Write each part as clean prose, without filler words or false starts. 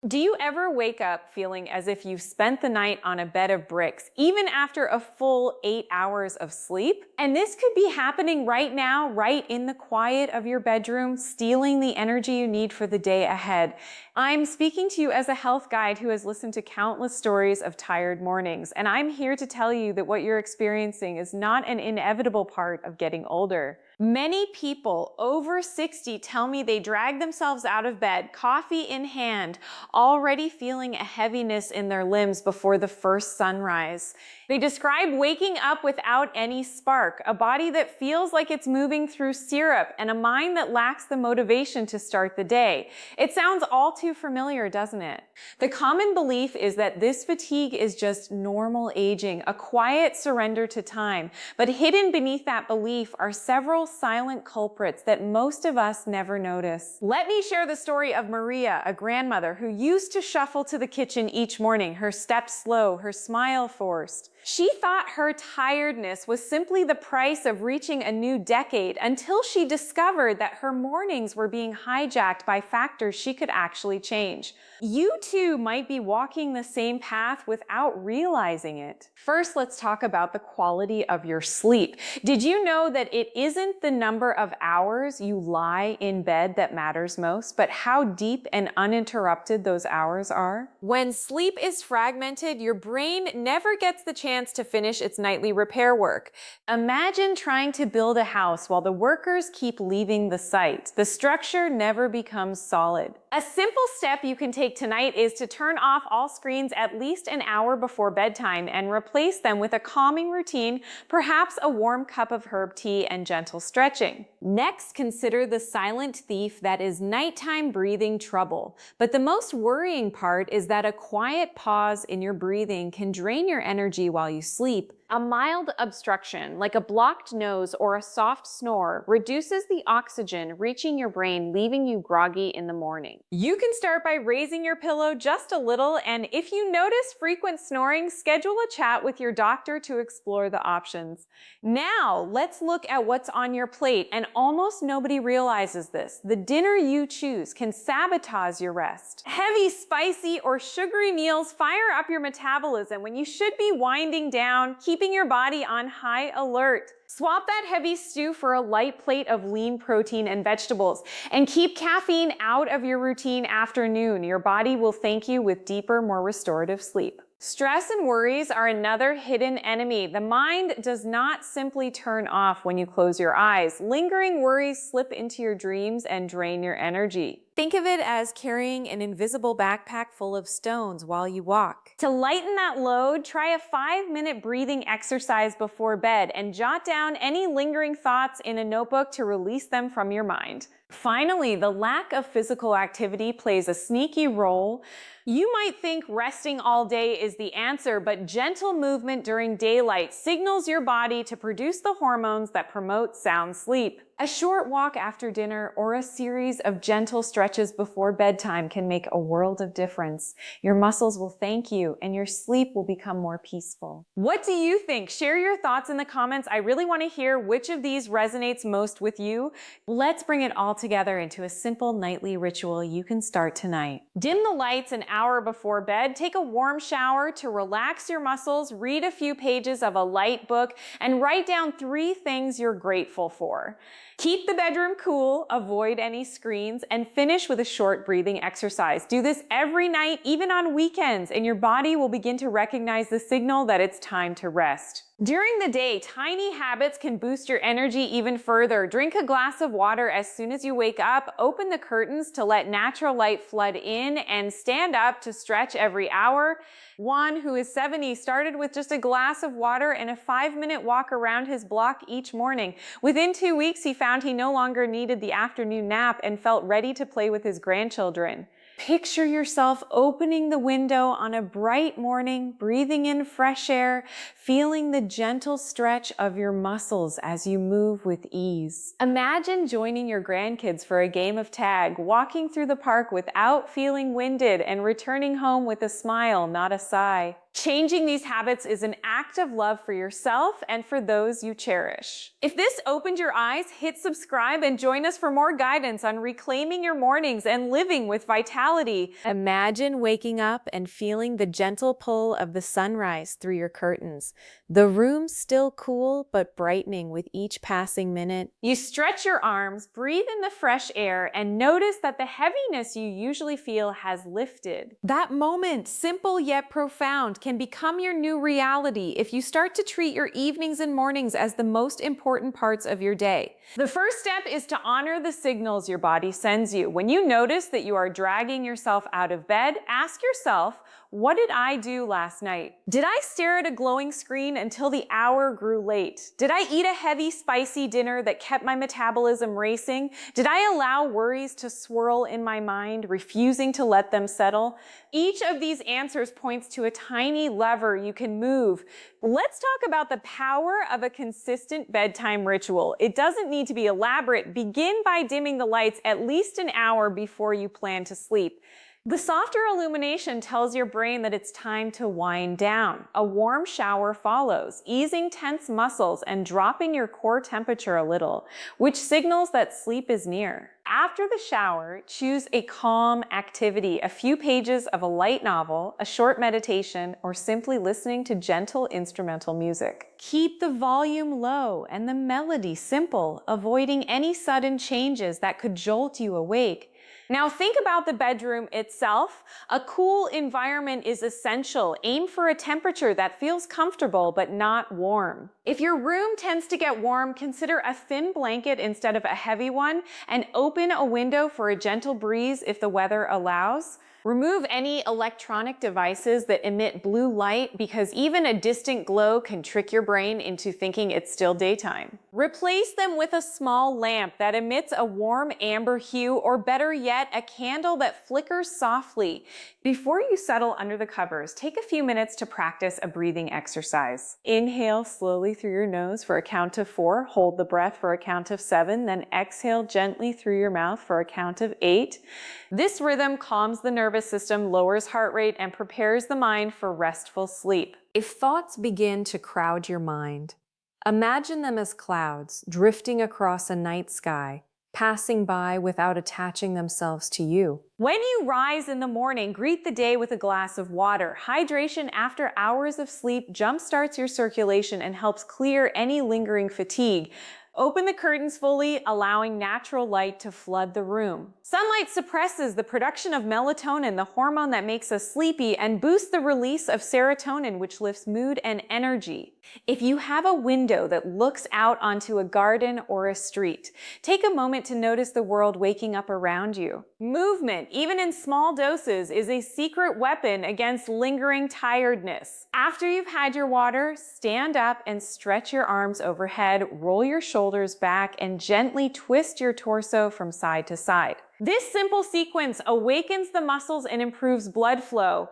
Do you ever wake up feeling as if you've spent the night on a bed of bricks, even after a full 8 hours of sleep? And this could be happening right now, right in the quiet of your bedroom, stealing the energy you need for the day ahead. I'm speaking to you as a health guide who has listened to countless stories of tired mornings, and I'm here to tell you that what you're experiencing is not an inevitable part of getting older. Many people over 60 tell me they drag themselves out of bed, coffee in hand, already feeling a heaviness in their limbs before the first sunrise. They describe waking up without any spark, a body that feels like it's moving through syrup, and a mind that lacks the motivation to start the day. It sounds all too familiar, doesn't it? The common belief is that this fatigue is just normal aging, a quiet surrender to time. But hidden beneath that belief are several silent culprits that most of us never notice. Let me share the story of Maria, a grandmother who used to shuffle to the kitchen each morning, her steps slow, her smile forced. She thought her tiredness was simply the price of reaching a new decade until she discovered that her mornings were being hijacked by factors she could actually change. You too might be walking the same path without realizing it. First, let's talk about the quality of your sleep. Did you know that it isn't the number of hours you lie in bed that matters most, but how deep and uninterrupted those hours are? When sleep is fragmented, your brain never gets the chance to finish its nightly repair work. Imagine trying to build a house while the workers keep leaving the site. The structure never becomes solid. A simple step you can take tonight is to turn off all screens at least an hour before bedtime and replace them with a calming routine, perhaps a warm cup of herb tea and gentle stretching. Next, consider the silent thief that is nighttime breathing trouble. But the most worrying part is that a quiet pause in your breathing can drain your energy while you sleep. A mild obstruction, like a blocked nose or a soft snore, reduces the oxygen reaching your brain, leaving you groggy in the morning. You can start by raising your pillow just a little, and if you notice frequent snoring, schedule a chat with your doctor to explore the options. Now, let's look at what's on your plate, and almost nobody realizes this. The dinner you choose can sabotage your rest. Heavy, spicy, or sugary meals fire up your metabolism when you should be winding down, keeping your body on high alert. Swap that heavy stew for a light plate of lean protein and vegetables, and keep caffeine out of your routine after noon. Your body will thank you with deeper, more restorative sleep. Stress and worries are another hidden enemy. The mind does not simply turn off when you close your eyes. Lingering worries slip into your dreams and drain your energy. Think of it as carrying an invisible backpack full of stones while you walk. To lighten that load, try a 5-minute breathing exercise before bed and jot down any lingering thoughts in a notebook to release them from your mind. Finally, the lack of physical activity plays a sneaky role. You might think resting all day is the answer, but gentle movement during daylight signals your body to produce the hormones that promote sound sleep. A short walk after dinner or a series of gentle stretches before bedtime can make a world of difference. Your muscles will thank you and your sleep will become more peaceful. What do you think? Share your thoughts in the comments. I really want to hear which of these resonates most with you. Let's bring it all together into a simple nightly ritual you can start tonight. Dim the lights an hour before bed. Take a warm shower to relax your muscles. Read a few pages of a light book and write down 3 things you're grateful for. Keep the bedroom cool, avoid any screens, and finish with a short breathing exercise. Do this every night, even on weekends, and your body will begin to recognize the signal that it's time to rest. During the day, tiny habits can boost your energy even further. Drink a glass of water as soon as you wake up, open the curtains to let natural light flood in, and stand up to stretch every hour. Juan, who is 70, started with just a glass of water and a 5-minute walk around his block each morning. Within 2 weeks, he found he no longer needed the afternoon nap and felt ready to play with his grandchildren. Picture yourself opening the window on a bright morning, breathing in fresh air, feeling the gentle stretch of your muscles as you move with ease. Imagine joining your grandkids for a game of tag, walking through the park without feeling winded, and returning home with a smile, not a sigh. Changing these habits is an act of love for yourself and for those you cherish. If this opened your eyes, hit subscribe and join us for more guidance on reclaiming your mornings and living with vitality. Imagine waking up and feeling the gentle pull of the sunrise through your curtains. The room still cool but brightening with each passing minute. You stretch your arms, breathe in the fresh air, and notice that the heaviness you usually feel has lifted. That moment, simple yet profound, can become your new reality if you start to treat your evenings and mornings as the most important parts of your day. The first step is to honor the signals your body sends you. When you notice that you are dragging yourself out of bed, ask yourself, what did I do last night? Did I stare at a glowing screen until the hour grew late? Did I eat a heavy, spicy dinner that kept my metabolism racing? Did I allow worries to swirl in my mind, refusing to let them settle? Each of these answers points to a tiny lever you can move. Let's talk about the power of a consistent bedtime ritual. It doesn't need to be elaborate. Begin by dimming the lights at least an hour before you plan to sleep. The softer illumination tells your brain that it's time to wind down. A warm shower follows, easing tense muscles and dropping your core temperature a little, which signals that sleep is near. After the shower, choose a calm activity, a few pages of a light novel, a short meditation, or simply listening to gentle instrumental music. Keep the volume low and the melody simple, avoiding any sudden changes that could jolt you awake. Now think about the bedroom itself. A cool environment is essential. Aim for a temperature that feels comfortable but not warm. If your room tends to get warm, consider a thin blanket instead of a heavy one, and open a window for a gentle breeze if the weather allows. Remove any electronic devices that emit blue light because even a distant glow can trick your brain into thinking it's still daytime. Replace them with a small lamp that emits a warm amber hue, or better yet, a candle that flickers softly. Before you settle under the covers, take a few minutes to practice a breathing exercise. Inhale slowly through your nose for a count of 4, hold the breath for a count of 7, then exhale gently through your mouth for a count of 8. This rhythm calms the nervous system, lowers heart rate, and prepares the mind for restful sleep. If thoughts begin to crowd your mind, imagine them as clouds drifting across a night sky, passing by without attaching themselves to you. When you rise in the morning, greet the day with a glass of water. Hydration after hours of sleep jumpstarts your circulation and helps clear any lingering fatigue. Open the curtains fully, allowing natural light to flood the room. Sunlight suppresses the production of melatonin, the hormone that makes us sleepy, and boosts the release of serotonin, which lifts mood and energy. If you have a window that looks out onto a garden or a street, take a moment to notice the world waking up around you. Movement, even in small doses, is a secret weapon against lingering tiredness. After you've had your water, stand up and stretch your arms overhead, roll your shoulders back, and gently twist your torso from side to side. This simple sequence awakens the muscles and improves blood flow.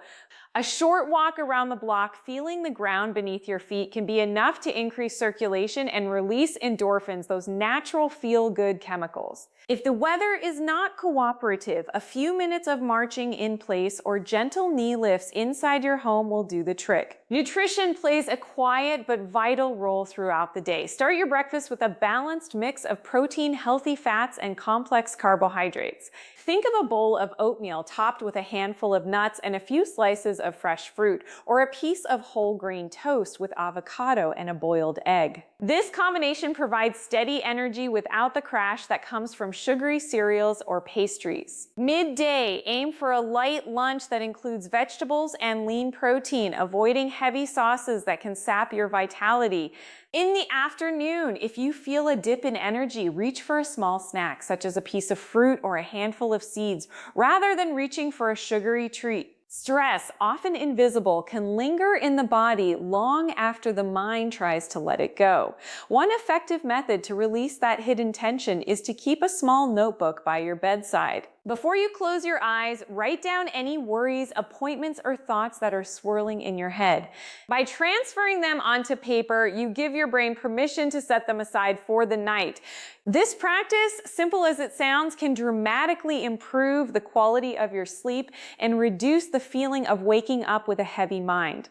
A short walk around the block, feeling the ground beneath your feet, can be enough to increase circulation and release endorphins, those natural feel-good chemicals. If the weather is not cooperative, a few minutes of marching in place or gentle knee lifts inside your home will do the trick. Nutrition plays a quiet but vital role throughout the day. Start your breakfast with a balanced mix of protein, healthy fats, and complex carbohydrates. Think of a bowl of oatmeal topped with a handful of nuts and a few slices of fresh fruit, or a piece of whole grain toast with avocado and a boiled egg. This combination provides steady energy without the crash that comes from sugary cereals or pastries. Midday, aim for a light lunch that includes vegetables and lean protein, avoiding heavy sauces that can sap your vitality. In the afternoon, if you feel a dip in energy, reach for a small snack, such as a piece of fruit or a handful of seeds, rather than reaching for a sugary treat. Stress, often invisible, can linger in the body long after the mind tries to let it go. One effective method to release that hidden tension is to keep a small notebook by your bedside. Before you close your eyes, write down any worries, appointments, or thoughts that are swirling in your head. By transferring them onto paper, you give your brain permission to set them aside for the night. This practice, simple as it sounds, can dramatically improve the quality of your sleep and reduce the feeling of waking up with a heavy mind.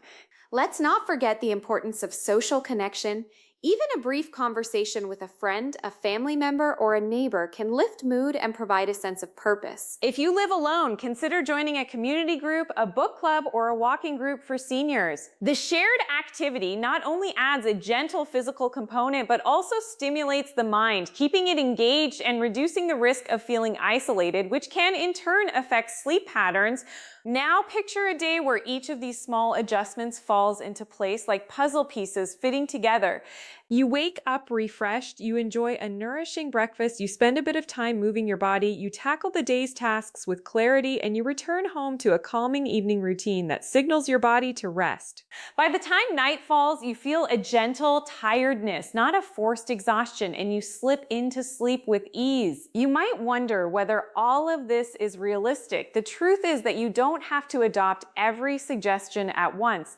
Let's not forget the importance of social connection. Even a brief conversation with a friend, a family member, or a neighbor can lift mood and provide a sense of purpose. If you live alone, consider joining a community group, a book club, or a walking group for seniors. The shared activity not only adds a gentle physical component, but also stimulates the mind, keeping it engaged and reducing the risk of feeling isolated, which can in turn affect sleep patterns. Now picture a day where each of these small adjustments falls into place like puzzle pieces fitting together. You wake up refreshed, you enjoy a nourishing breakfast, you spend a bit of time moving your body, you tackle the day's tasks with clarity, and you return home to a calming evening routine that signals your body to rest. By the time night falls, you feel a gentle tiredness, not a forced exhaustion, and you slip into sleep with ease. You might wonder whether all of this is realistic. The truth is that you don't have to adopt every suggestion at once.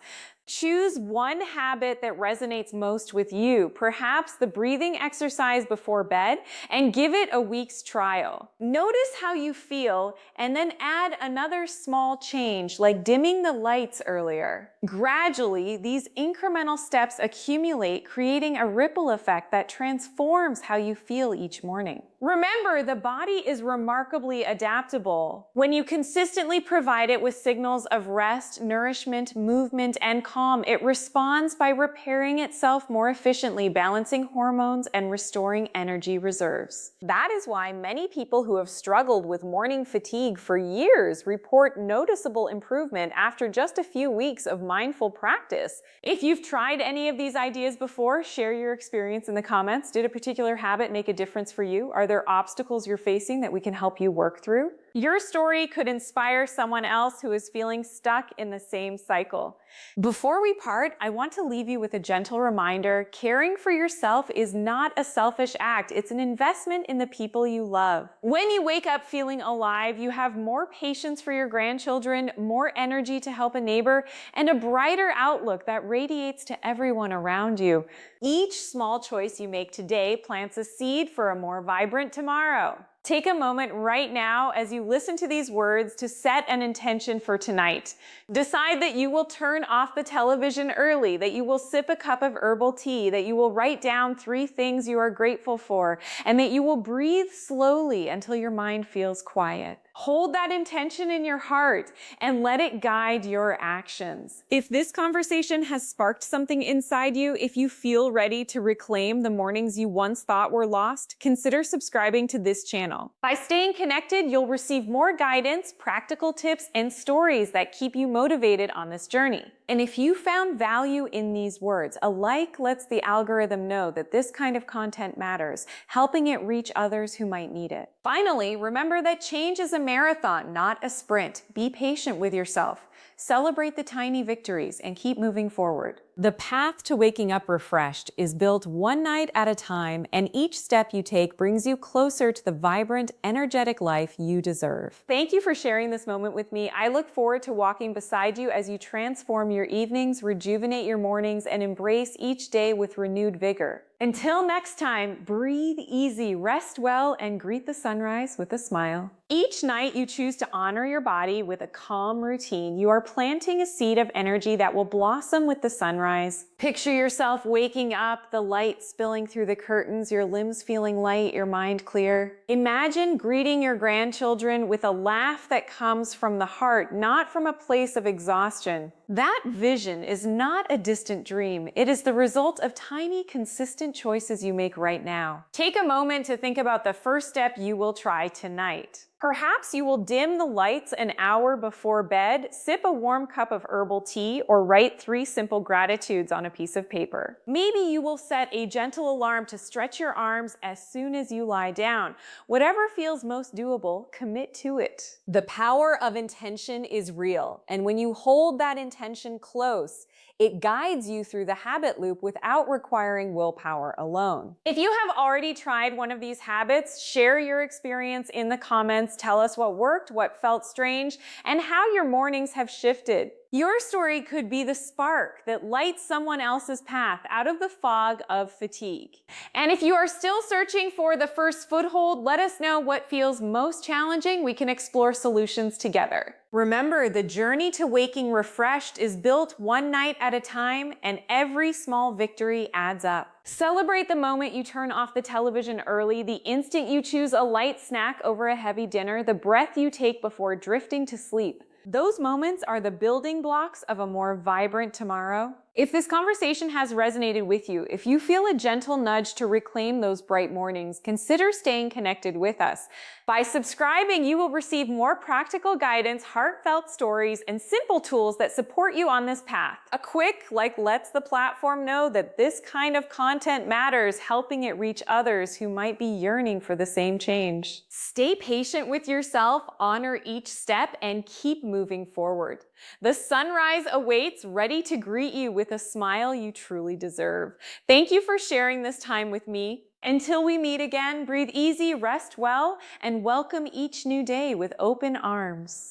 Choose one habit that resonates most with you, perhaps the breathing exercise before bed, and give it a week's trial. Notice how you feel and then add another small change, like dimming the lights earlier. Gradually, these incremental steps accumulate, creating a ripple effect that transforms how you feel each morning. Remember, the body is remarkably adaptable. When you consistently provide it with signals of rest, nourishment, movement, and calm, it responds by repairing itself more efficiently, balancing hormones and restoring energy reserves. That is why many people who have struggled with morning fatigue for years report noticeable improvement after just a few weeks of mindful practice. If you've tried any of these ideas before, share your experience in the comments. Did a particular habit make a difference for you? Are there obstacles you're facing that we can help you work through? Your story could inspire someone else who is feeling stuck in the same cycle. Before we part, I want to leave you with a gentle reminder: caring for yourself is not a selfish act. It's an investment in the people you love. When you wake up feeling alive, you have more patience for your grandchildren, more energy to help a neighbor, and a brighter outlook that radiates to everyone around you. Each small choice you make today plants a seed for a more vibrant tomorrow. Take a moment right now as you listen to these words to set an intention for tonight. Decide that you will turn off the television early, that you will sip a cup of herbal tea, that you will write down 3 things you are grateful for, and that you will breathe slowly until your mind feels quiet. Hold that intention in your heart and let it guide your actions. If this conversation has sparked something inside you, if you feel ready to reclaim the mornings you once thought were lost, consider subscribing to this channel. By staying connected, you'll receive more guidance, practical tips, and stories that keep you motivated on this journey. And if you found value in these words, a like lets the algorithm know that this kind of content matters, helping it reach others who might need it. Finally, remember that change is a marathon, not a sprint. Be patient with yourself. Celebrate the tiny victories and keep moving forward. The path to waking up refreshed is built one night at a time, and each step you take brings you closer to the vibrant, energetic life you deserve. Thank you for sharing this moment with me. I look forward to walking beside you as you transform your evenings, rejuvenate your mornings, and embrace each day with renewed vigor. Until next time, breathe easy, rest well, and greet the sunrise with a smile. Each night you choose to honor your body with a calm routine. You are planting a seed of energy that will blossom with the sunrise. Picture yourself waking up, the light spilling through the curtains, your limbs feeling light, your mind clear. Imagine greeting your grandchildren with a laugh that comes from the heart, not from a place of exhaustion. That vision is not a distant dream. It is the result of tiny, consistent choices you make right now. Take a moment to think about the first step you will try tonight. Perhaps you will dim the lights an hour before bed, sip a warm cup of herbal tea, or write 3 simple gratitudes on a piece of paper. Maybe you will set a gentle alarm to stretch your arms as soon as you lie down. Whatever feels most doable, commit to it. The power of intention is real, and when you hold that intention close, it guides you through the habit loop without requiring willpower alone. If you have already tried one of these habits, share your experience in the comments. comments. Tell us what worked, what felt strange, and how your mornings have shifted. Your story could be the spark that lights someone else's path out of the fog of fatigue. And if you are still searching for the first foothold, let us know what feels most challenging. We can explore solutions together. Remember, the journey to waking refreshed is built one night at a time, and every small victory adds up. Celebrate the moment you turn off the television early, the instant you choose a light snack over a heavy dinner, the breath you take before drifting to sleep. Those moments are the building blocks of a more vibrant tomorrow. If this conversation has resonated with you, if you feel a gentle nudge to reclaim those bright mornings, consider staying connected with us. By subscribing, you will receive more practical guidance, heartfelt stories, and simple tools that support you on this path. A quick lets the platform know that this kind of content matters, helping it reach others who might be yearning for the same change. Stay patient with yourself, honor each step, and keep moving forward. The sunrise awaits, ready to greet you with a smile you truly deserve. Thank you for sharing this time with me. Until we meet again, breathe easy, rest well, and welcome each new day with open arms.